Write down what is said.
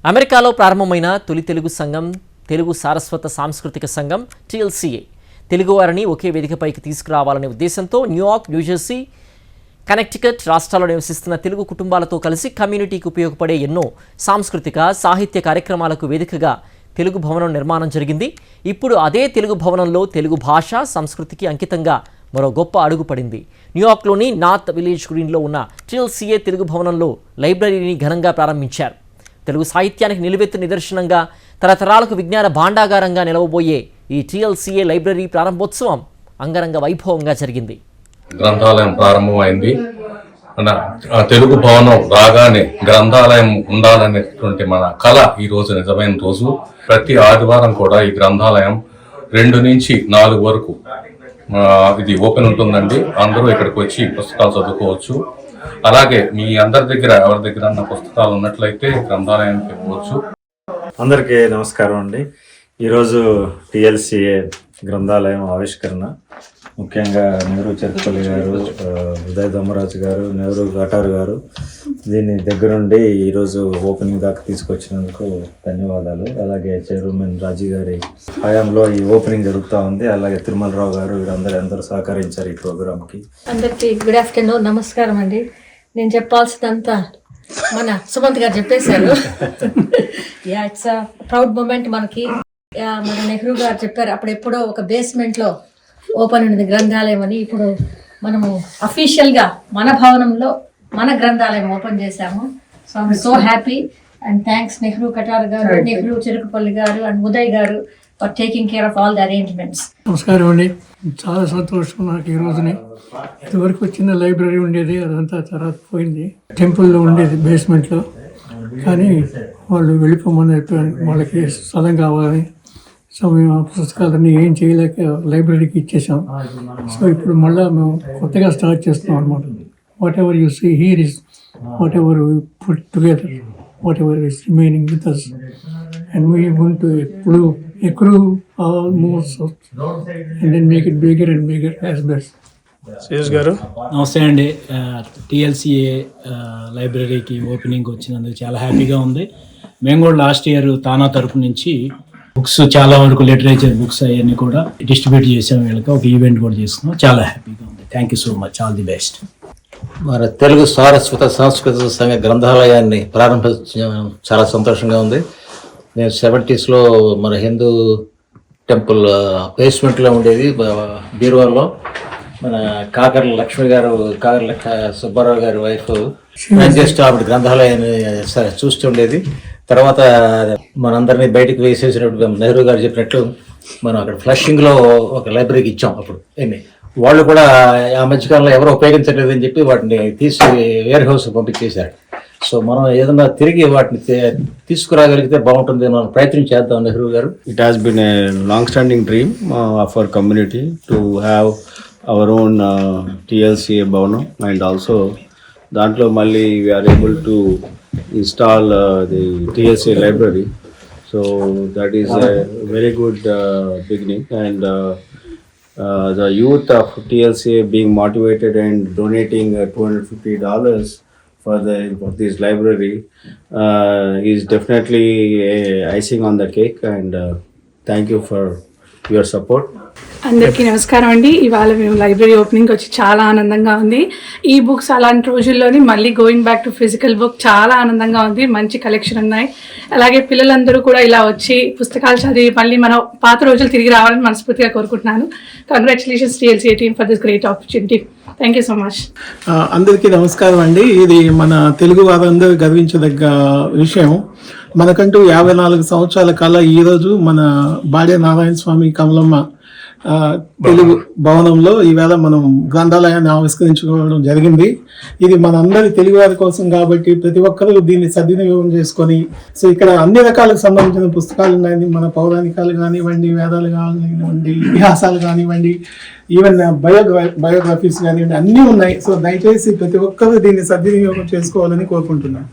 అమెరికాలో ప్రారంభమైన తొలి తెలుగు సంఘం తెలుగు సారస్వత సాంస్కృతిక సంఘం TLCA తెలుగువారిని ఒకే వేదికపైకి తీసుకురావాలనే ఉద్దేశంతో న్యూయార్క్, న్యూజెర్సీ, కనెక్టికట్ రాష్ట్రాల్లో నివసిస్తున్న తెలుగు కుటుంబాలతో కలిసి కమ్యూనిటీకి ఉపయోగపడే ఎన్నో సాంస్కృతిక, సాహిత్య కార్యక్రమాలకు వేదికగా తెలుగు భవనం నిర్మాణం జరిగింది. ఇప్పుడు అదే తెలుగు భవనంలో తెలుగు భాష, సంస్కృతికి అంకితంగా మరో గొప్ప అడుగు పడింది. న్యూయార్క్లోని నార్త్ విలేజ్ గ్రీన్లో ఉన్న TLCA తెలుగు భవనంలో లైబ్రరీని ఘనంగా ప్రారంభించారు. తెలుగు సాహిత్యానికి నిలువెత్తు నిదర్శనంగా, తరతరాలకు విజ్ఞాన భాండాగారంగా నిలవబోయే ఈ TLCA లైబ్రరీ ప్రారంభోత్సవం అంగరంగ వైభవంగా జరిగింది. గ్రంథాలయం ప్రారంభమైంది. మన తెలుగు భవనం రాగానే గ్రంథాలయం ఉండాలనేటువంటి మన కళ ఈ రోజు నిజమైన రోజు. ప్రతి ఆదివారం కూడా ఈ గ్రంథాలయం 2 నుంచి 4 వరకు ఇది ఓపెన్ ఉంటుందండి. అందరూ ఇక్కడికి వచ్చి పుస్తకాలు చదువుకోవచ్చు. అలాగే మీ అందరి దగ్గర ఎవరి దగ్గర ఉన్న పుస్తకాలు ఉన్నట్లయితే గ్రంథాలయానికి వెళ్ళవచ్చు. అందరికీ నమస్కారం అండి. ఈరోజు TLCA గ్రంథాలయం ఆవిష్కరణ, ముఖ్యంగా నెహ్రూ చెరుకుపల్లి గారు, ఉదయ్ దమ్మరాజు గారు, నెహ్రూ గటారు గారు దీన్ని దగ్గరుండి ఈరోజు ఓపెనింగ్ దాకా తీసుకొచ్చినందుకు ధన్యవాదాలు. అలాగే చైర్మన్ రాజీ గారి హయాంలో ఈ ఓపెనింగ్ జరుగుతూ ఉంది. అలాగే తిరుమలరావు గారు, వీరందరూ సహకరించారు ఈ ప్రోగ్రామ్కి. అందరికీ గుడ్ ఆఫ్టర్నూన్, నమస్కారం అండి. నేను చెప్పాల్సిందంతా మన సుమంత్ గారు చెప్పేశారు. ఇట్స్ అ ప్రౌడ్ మూమెంట్ మనకి. మన నెహ్రూ గారు చెప్పారు అప్పుడెప్పుడో ఒక బేస్మెంట్లో ఓపెన్ ఉన్నది గ్రంథాలయం అని. ఇప్పుడు మనము అఫీషియల్గా మన భవనంలో మన గ్రంథాలయం ఓపెన్ చేశాము. So I'm so happy and thanks Nehru Qatar గారు, నెహ్రూ చెరుకుపల్లి గారు అండ్ ఉదయ్ గారు for taking care of all the arrangements. నమస్కారం అండి. చాలా సంతోషం నాకు ఈ రోజుని. ఇదివరకు చిన్న లైబ్రరీ ఉండేది, అదంతా తర్వాత పోయింది. టెంపుల్లో ఉండేది బేస్మెంట్లో, కానీ వాళ్ళు వెళ్ళిపోమని చెప్పారు. వాళ్ళకి స్థలం కావాలని. సో మేము ఆ పుస్తకాలన్నీ ఏం చేయలేక లైబ్రరీకి ఇచ్చేసాం. సో ఇప్పుడు మళ్ళీ మేము కొత్తగా స్టార్ట్ చేస్తున్నాం అనమాట. Whatever you see here is whatever we put together, whatever is remaining with us, and we want to accrue all more and then make it bigger and bigger as best. శ్రీజ్ గారు నమస్తే అండి. TLCA లైబ్రరీకి opening వచ్చినందుకు చాలా హ్యాపీగా ఉంది. మేము కూడా లాస్ట్ ఇయర్ తానా తరపు నుంచి బుక్స్ చాలా వరకు లిటరేచర్ బుక్స్ అవన్నీ కూడా డిస్ట్రిబ్యూట్ చేసాం. వీళ్ళకి ఒక ఈవెంట్ కూడా చేసుకున్నాం. చాలా హ్యాపీగా ఉంది. Thank you so much. All the best. మన తెలుగు సారస్వత సాంస్కృతిక సంఘ గ్రంథాలయాన్ని ప్రారంభించడం చాలా సంతోషంగా ఉంది. నేను 70s మన హిందూ టెంపుల్ బేస్మెంట్లో ఉండేది బీరువాలో మన కాకర్ల లక్ష్మి గారు, కాకర్ల సుబ్బారావు గారి వైఫ్ చేస్తూ ఆవిడ గ్రంథాలయాన్ని చూస్తుండేది. తర్వాత మనందరినీ బయటకు వేసేసినప్పుడు నెహ్రూ గారు చెప్పినట్లు మనం అక్కడ ఫ్లషింగ్లో ఒక లైబ్రరీకి ఇచ్చాం. అప్పుడు వాళ్ళు కూడా ఆ మధ్యకాలంలో ఎవరు ఉపయోగించలేదని చెప్పి వాటిని తీసి వేర్ హౌస్ పంపించేశారు. సో మనం ఏదన్నా తిరిగి వాటిని తీసుకురాగలిగితే బాగుంటుంది అని ప్రయత్నం చేద్దాం నెహ్రూ గారు. It has been a long-standing dream of our community to have our own TLCA Bhavanam, and also దాంట్లో మళ్ళీ we are able to install the TLCA library. So that is a very good beginning, and the youth of TLCA being motivated and donating $250 for this library is definitely icing on the cake, and thank you for your support. అందరికీ నమస్కారం అండి. ఇవాళ మేము library opening వచ్చి చాలా ఆనందంగా ఉంది. ఈ బుక్స్ అలాంటి రోజుల్లోని మళ్ళీ going back to physical book చాలా ఆనందంగా ఉంది. మంచి కలెక్షన్ ఉన్నాయి. అలాగే పిల్లలందరూ కూడా ఇలా వచ్చి పుస్తకాలు చదివి మళ్ళీ మనం పాత రోజులు తిరిగి రావాలని మనస్ఫూర్తిగా కోరుకుంటున్నాను. Congratulations TLCA team for this great opportunity. Thank you so much. అందరికీ నమస్కారం అండి. ఇది మన తెలుగు వారందరూ గర్వించదగ్గ విషయం. మనకంటూ 54 సంవత్సరాల కళ ఈరోజు మన బాడే నారాయణ స్వామి కమలమ్మ తెలుగు భవనంలో ఈవేళ మనం గ్రంథాలయాన్ని ఆవిష్కరించుకోవడం జరిగింది. ఇది మనందరి తెలుగు వారి కోసం కాబట్టి ప్రతి ఒక్కరూ దీన్ని సద్వినియోగం చేసుకొని, సో ఇక్కడ అన్ని రకాలకు సంబంధించిన పుస్తకాలు ఉన్నాయి. మన పౌరాణికాలు కానివ్వండి, వేదాలు కానివ్వండి, ఇతిహాసాలు కానివ్వండి, ఈవెన్ బయోగ్రఫీస్ కానివ్వండి, అన్నీ ఉన్నాయి. సో దయచేసి ప్రతి ఒక్కరూ దీన్ని సద్వినియోగం చేసుకోవాలని కోరుకుంటున్నాను.